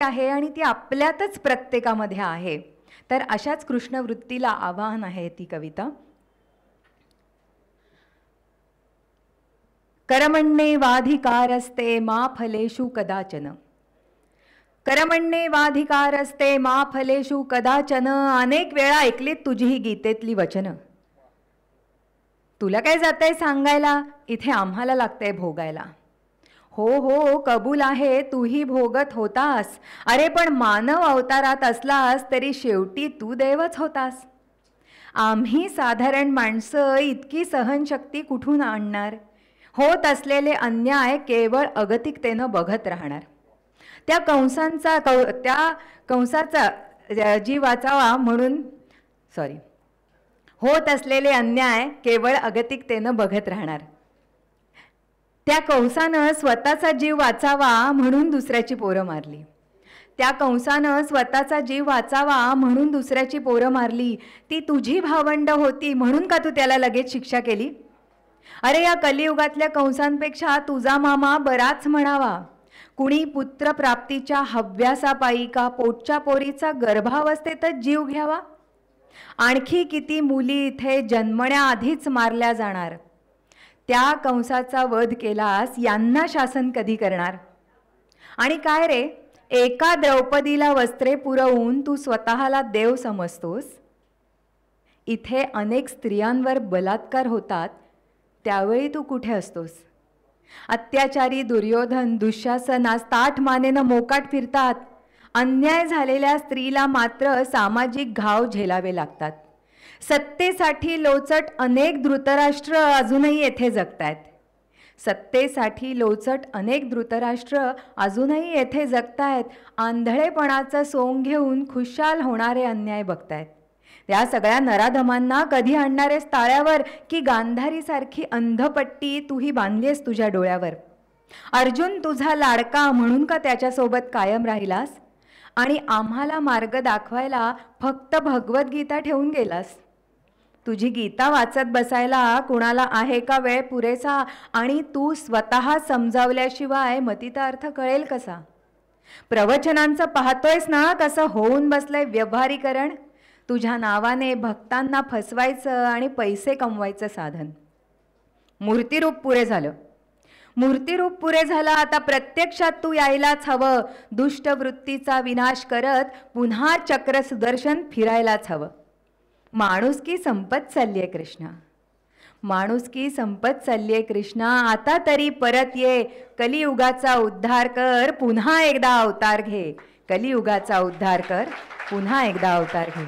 आहे आणि ती आपल्यातच प्रत्येकामध्ये आहे. तर अशाच कृष्ण वृत्तीला आवाहन आहे ती कविता. करमण्ये वाधिकारस्ते मा फलेषु कदाचन. करमण्ये वाधिकारस्ते मा फलेषु कदाचन. अनेक वेळा ऐकलीत तुझी ही गीतेतली वचन. तुला काय जातंय सांगायला, इथे आम्हाला लागतंय भोगायला. हो हो कबूल आहे, तूही भोगत होतास. अरे पण मानव अवतारात असलास तरी शेवटी तू देवच होतास. आम्ही साधारण माणसं इतकी सहनशक्ती कुठून आणणार. होत असलेले अन्याय केवळ अगतिकतेनं बघत राहणार. त्या कंसाचा जीव वाचावा म्हणून होत असलेले अन्याय केवळ अगतिकतेनं बघत राहणार. त्या कंसानं स्वतःचा जीव वाचावा म्हणून दुसऱ्याची पोरं मारली. त्या कंसानं स्वतःचा जीव वाचावा म्हणून दुसऱ्याची पोरं मारली. ती तुझी भावंड होती म्हणून का तू त्याला लगेच शिक्षा केली. अरे या कलियुगातल्या कंसांपेक्षा तुझा मामा बराच म्हणावा. कुणी पुत्रप्राप्तीच्या हव्यासापायी का पोटच्या पोरीचा गर्भावस्थेतच जीव घ्यावा. आणखी किती मुली इथे जन्मण्याआधीच मारल्या जाणार. त्या कंसाचा वध केलास यांना शासन कधी करणार. आणि काय रे, एका द्रौपदीला वस्त्रे पुरवून तू स्वतःला देव समजतोस. इथे अनेक स्त्रियांवर बलात्कार होतात त्यावेळी तू कुठे असतोस. अत्याचारी दुर्योधन दुःशासनास ताठ मानेनं मोकाट फिरतात. अन्याय झालेल्या स्त्रीला मात्र सामाजिक घाव झेलावे लागतात. सत्तेसाठी लोचट अनेक धृतराष्ट्र अजूनही येथे जगतायत. सत्तेसाठी लोचट अनेक धृतराष्ट्र अजूनही येथे जगतायत. आंधळेपणाचं सोंग घेऊन खुशाल होणारे अन्याय बघतायत. त्या सगळ्या नराधमांना कधी आणणारेस ताळ्यावर की गांधारीसारखी अंधपट्टी तूही बांधलीस तुझ्या डोळ्यावर. अर्जुन तुझा लाडका म्हणून का त्याच्यासोबत कायम राहिलास. आणि आम्हाला मार्ग दाखवायला फक्त भगवद्गीता ठेवून गेलास. तुझी गीता वाचत बसायला कुणाला आहे का वेळ पुरेसा. आणि तू स्वतः समजावल्याशिवाय मतीचा अर्थ कळेल कसा. प्रवचनांचं पाहतोयस ना कसं होऊन बसलंय व्यवहारीकरण. तुझ्या नावाने भक्तांना फसवायचं आणि पैसे कमवायचं साधन. मूर्तिरूप पुरे झालं. मूर्तिरूप पुरे झालं. आता प्रत्यक्षात तू यायलाच हवं. दुष्ट वृत्तीचा विनाश करत पुन्हा चक्र सुदर्शन फिरायलाच हवं. माणुसकी संपत चाललीये कृष्णा. माणुसकी संपत चाललीये कृष्णा. आता तरी परत ये. कलियुगाचा उद्धार कर. पुन्हा एकदा अवतार घे. कलियुगाचा उद्धार कर. पुन्हा एकदा अवतार घे.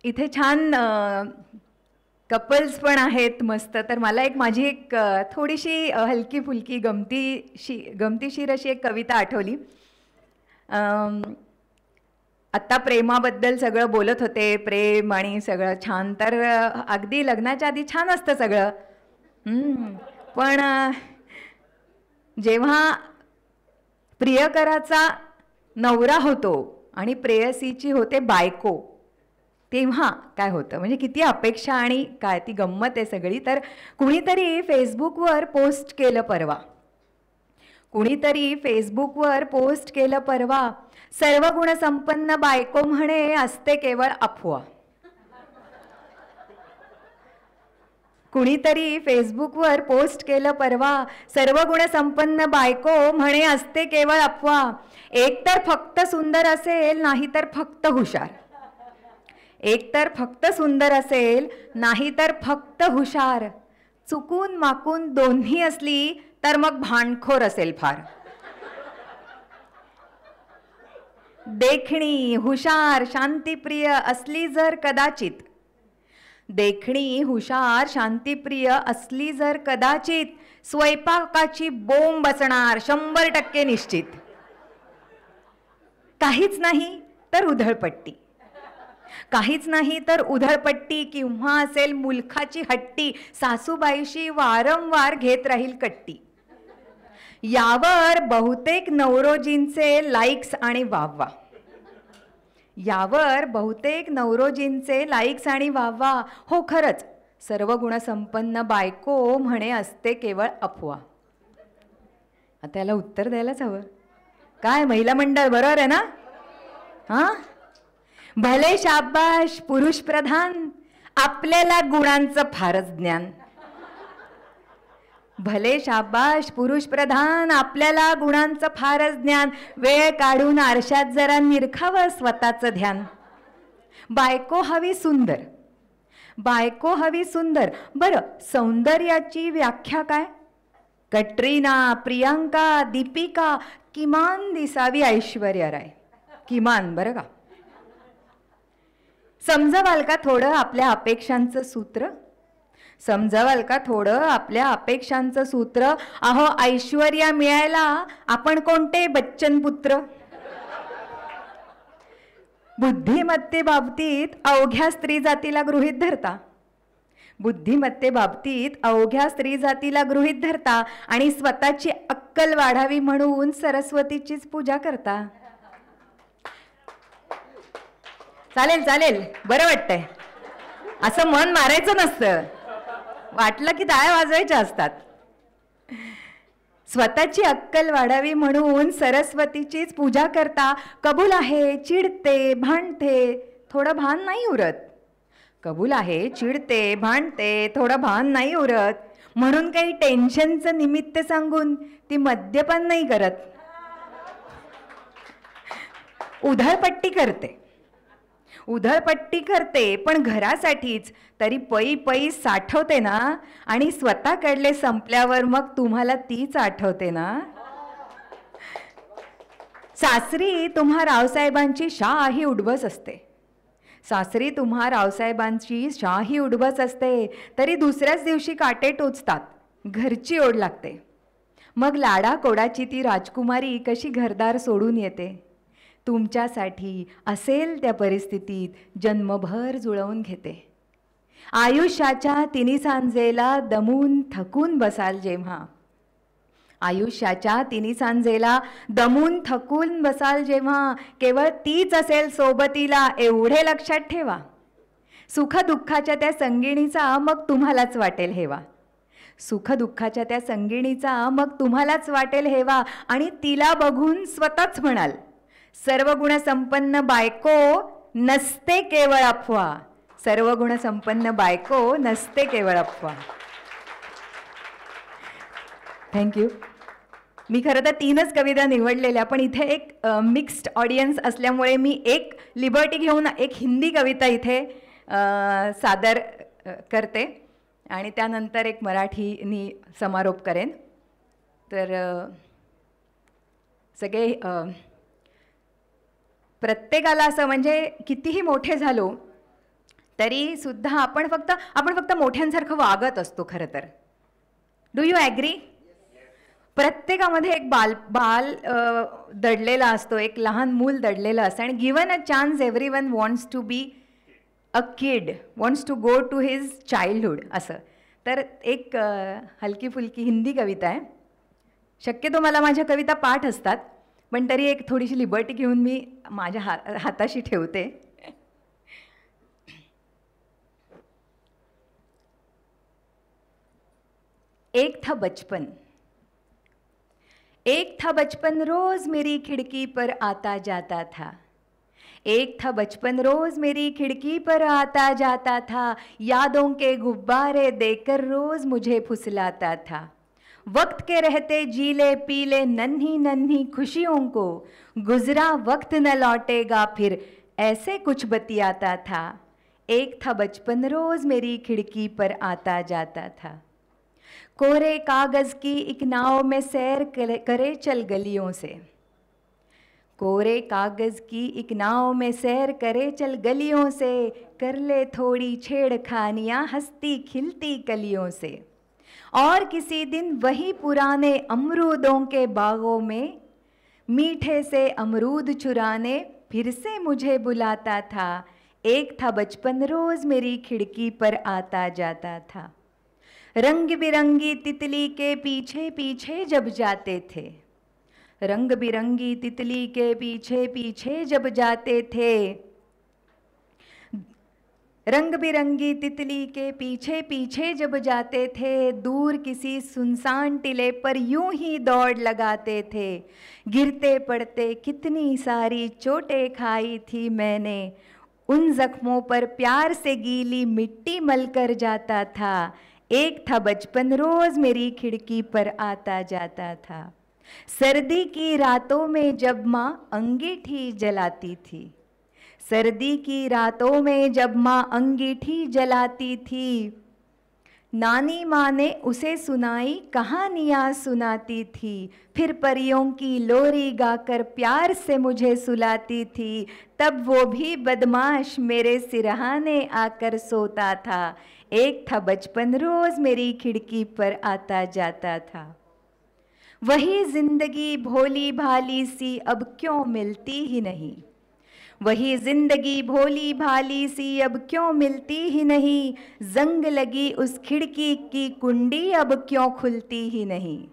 इथे छान कपल्स पण आहेत मस्त. तर मला माझी एक थोडीशी हलकी फुलकी गमतीशीर अशी एक कविता आठवली. आत्ता प्रेमाबद्दल सगळं बोलत होते. प्रेम आणि सगळं छान. तर अगदी लग्नाच्या आधी छान असतं सगळं. पण जेव्हा प्रियकराचा नवरा होतो आणि प्रेयसीची होते बायको तेव्हा काय होतं. म्हणजे किती अपेक्षा आणि काय ती गंमत आहे सगळी. तर कुणीतरी फेसबुकवर पोस्ट केलं परवा. सर्व गुणसंपन्न बायको म्हणे असते केवळ अफवा. कुणीतरी फेसबुकवर पोस्ट केलं परवा. सर्व गुणसंपन्न बायको म्हणे असते केवळ अफवा. एक तर फक्त सुंदर असेल नाही तर फक्त हुशार. एक तर फक्त सुंदर असेल नाही तर फक्त हुशार. चुकून माकून दोन्ही असली तर मग भांडखोर असेल फार. देखणी हुशार शांतिप्रिय असली जर कदाचित. देखणी हुशार शांतिप्रिय असली जर कदाचित. स्वयंपाकाची बोंब असणार 100% निश्चित. काहीच नाही तर उधळपट्टी. काहीच नाही तर उधळपट्टी किंवा असेल मुलखाची हट्टी. सासूबाईशी वारंवार घेत राहील कट्टी. यावर बहुतेक नवरोजींचे लाईक्स आणि वाहवा. यावर बहुतेक नवरोजींचे लाईक्स आणि वाहवा. हो खरंच सर्व गुणसंपन्न बायको म्हणे असते केवळ अफवा. आता याला उत्तर द्यायलाच हवं. काय महिला मंडळ बरोबर आहे ना? हां, भले शाबाश पुरुष प्रधान, आपल्याला गुणांचं फारच ज्ञान. भले शाबाश पुरुष प्रधान, आपल्याला गुणांचं फारच ज्ञान. वेळ काढून आरशात जरा निरखावं स्वतःचं ध्यान. बायको हवी सुंदर, बायको हवी सुंदर. बरं, सौंदर्याची व्याख्या काय? कटरीना, प्रियांका, दीपिका, किमान दिसावी ऐश्वर्या राय. किमान, बरं का? समजवाल का थोडं आपल्या अपेक्षांचं सूत्र? समजवाल का थोडं आपल्या अपेक्षांचं सूत्र? अहो, ऐश्वर्या मिळायला आपण कोणते बच्चन पुत्र? बुद्धिमत्तेबाबतीत अवघ्या स्त्री जातीला गृहीत धरता, बुद्धिमत्तेबाबतीत अवघ्या स्त्री जातीला गृहीत धरता आणि स्वतःची अक्कल वाढावी म्हणून सरस्वतीचीच पूजा करता. चालेल चालेल, बरं वाटतंय. असं मन मारायचं नसतं, वाटलं की टाळ्या वाजवायच्या असतात. स्वतःची अक्कल वाढावी म्हणून सरस्वतीचीच पूजा करता. कबूल आहे चिडते भांडते, थोडं भान नाही उरत. कबूल आहे चिडते भांडते, थोडं भान नाही उरत. म्हणून काही टेन्शनचं निमित्त सांगून ती मद्यपान नाही करत. उधळपट्टी करते, उधळपट्टी करते, पण घरासाठीच. तरी पै पै साठवते ना, आणि स्वतःकडले संपल्यावर मग तुम्हाला तीच आठवते ना. सासरी तुम्हा रावसाहेबांची शाही उडबस असते, सासरी तुम्हा रावसाहेबांची शाही उडबस असते. तरी दुसऱ्याच दिवशी काटे टोचतात, घरची ओढ लागते. मग लाडाकोडाची ती राजकुमारी कशी घरदार सोडून येते. तुमच्यासाठी असेल त्या परिस्थितीत जन्मभर जुळवून घेते. आयुष्याच्या तिन्ही सांजेला दमून थकून बसाल जेव्हा, आयुष्याच्या तिन्ही सांजेला दमून थकून बसाल जेव्हा, केवळ तीच असेल सोबतीला एवढे लक्षात ठेवा. सुखदुःखाच्या त्या संगिणीचा मग तुम्हालाच वाटेल हेवा, सुखदुःखाच्या त्या संगिणीचा मग तुम्हालाच वाटेल हेवा. आणि तिला बघून स्वतःच म्हणाल, सर्व गुण संपन्न बायको नसते केवळ अफवा. सर्व गुण संपन्न बायको नसते केवळ अफवा. थँक्यू. मी खरं तर 3च कविता निवडलेल्या, पण इथे एक मिक्स्ड ऑडियन्स असल्यामुळे मी एक लिबर्टी घेऊन एक हिंदी कविता इथे सादर करते आणि त्यानंतर एक मराठीनी समारोप करेन. तर सगळे प्रत्येकाला असं, म्हणजे कितीही मोठे झालो तरी सुद्धा आपण फक्त मोठ्यांसारखं वागत असतो खरं तर. Do you agree? प्रत्येकामध्ये एक बाल दडलेला असतो, एक लहान मूल दडलेलं असतं. आणि given a chance everyone wants to be a kid, wants to go to his childhood असं. तर एक हलकी फुलकी हिंदी कविता आहे. शक्यतो मला माझ्या कविता पाठ असतात, पण तरी एक थोडीशी लिबर्टी घेऊन मी माझ्या हाताशी ठेवते. एक था बचपन, एक था बचपन रोज मेरी खिड़की पर आता जाता था. एक था बचपन रोज मेरी खिड़की पर आता जाता था. यादों के गुब्बारे देकर रोज मुझे फुसलाता था. वक्त के रहते जीले पीले नन्ही नन्ही खुशियों को, गुजरा वक्त न लौटेगा फिर ऐसे कुछ बतियाता था. एक था बचपन रोज मेरी खिड़की पर आता जाता था. कोरे कागज की एक नाव में सैर करे चल गलियों से. कोरे कागज की एक नाव में सैर करे चल गलियों से. कर ले थोड़ी छेड़खानियाँ हंसती खिलती कलियों से. और किसी दिन वही पुराने अमरूदों के बागों में मीठे से अमरूद चुराने फिर से मुझे बुलाता था. एक था बचपन रोज मेरी खिड़की पर आता जाता था. रंग बिरंगी तितली के पीछे पीछे जब जाते थे. रंग बिरंगी तितली के पीछे पीछे जब जाते थे. रंग बिरंगी तितली के पीछे पीछे जब जाते थे, दूर किसी सुनसान टिले पर यूं ही दौड़ लगाते थे। गिरते पड़ते कितनी सारी चोटें खाई थी मैंने, उन जख्मों पर प्यार से गीली मिट्टी मलकर जाता था। एक था बचपन रोज मेरी खिड़की पर आता जाता था। सर्दी की रातों में जब माँ अंगीठी जलाती थी, सर्दी की रातों में जब माँ अंगीठी जलाती थी, नानी माँ ने उसे सुनाई कहानियाँ सुनाती थी। फिर परियों की लोरी गाकर प्यार से मुझे सुलाती थी। तब वो भी बदमाश मेरे सिरहाने आकर सोता था। एक था बचपन रोज मेरी खिड़की पर आता जाता था। वही जिंदगी भोली भाली सी अब क्यों मिलती ही नहीं, वही जिंदगी भोली भाली सी अब क्यों मिलती ही नहीं। जंग लगी उस खिड़की की कुंडी अब क्यों खुलती ही नहीं,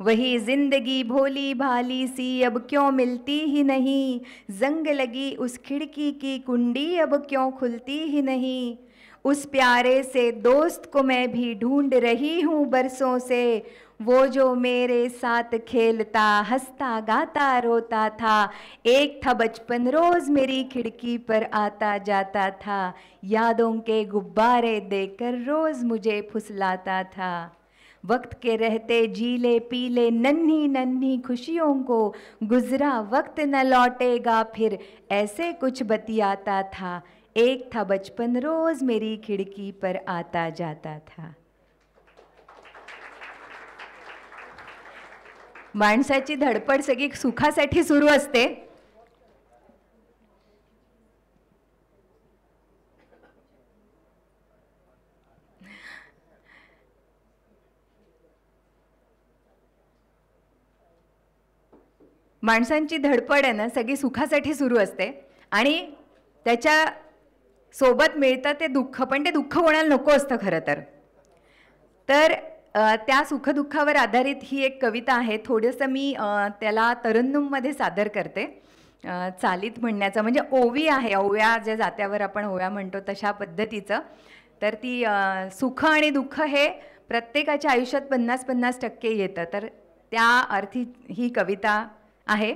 वही जिंदगी भोली भाली सी अब क्यों मिलती ही नहीं। जंग लगी उस खिड़की की कुंडी अब क्यों खुलती ही नहीं। उस प्यारे से दोस्त को मैं भी ढूंढ रही हूँ बरसों से, वो जो मेरे साथ खेलता हंसता गाता रोता था। एक था बचपन रोज मेरी खिड़की पर आता जाता था। यादों के गुब्बारे देकर रोज मुझे फुसलाता था। वक्त के रहते जीले पीले नन्ही नन्ही खुशियों को, गुजरा वक्त न लौटेगा फिर, ऐसे कुछ बतियाता था। एक था बचपन रोज मेरी खिड़की पर आता जाता था। माणसाची धडपड सगळी सुखासाठी सुरू असते, माणसांची धडपड आहे ना सगळी सुखासाठी सुरू असते आणि त्याच्या सोबत मिळतं ते दुःख, पण ते दुःख कोणाला नको असतं खरं तर त्या सुखदुःखावर आधारित ही एक कविता आहे. थोडंसं मी त्याला तरन्नुममध्ये सादर करते. चालीत म्हणण्याचं म्हणजे ओवी आहे, ओव्या ज्या जात्यावर आपण ओव्या म्हणतो तशा पद्धतीचं. तर ती सुख आणि दुःख हे प्रत्येकाच्या आयुष्यात 50-50% येतं, तर त्या अर्थी ही कविता आहे.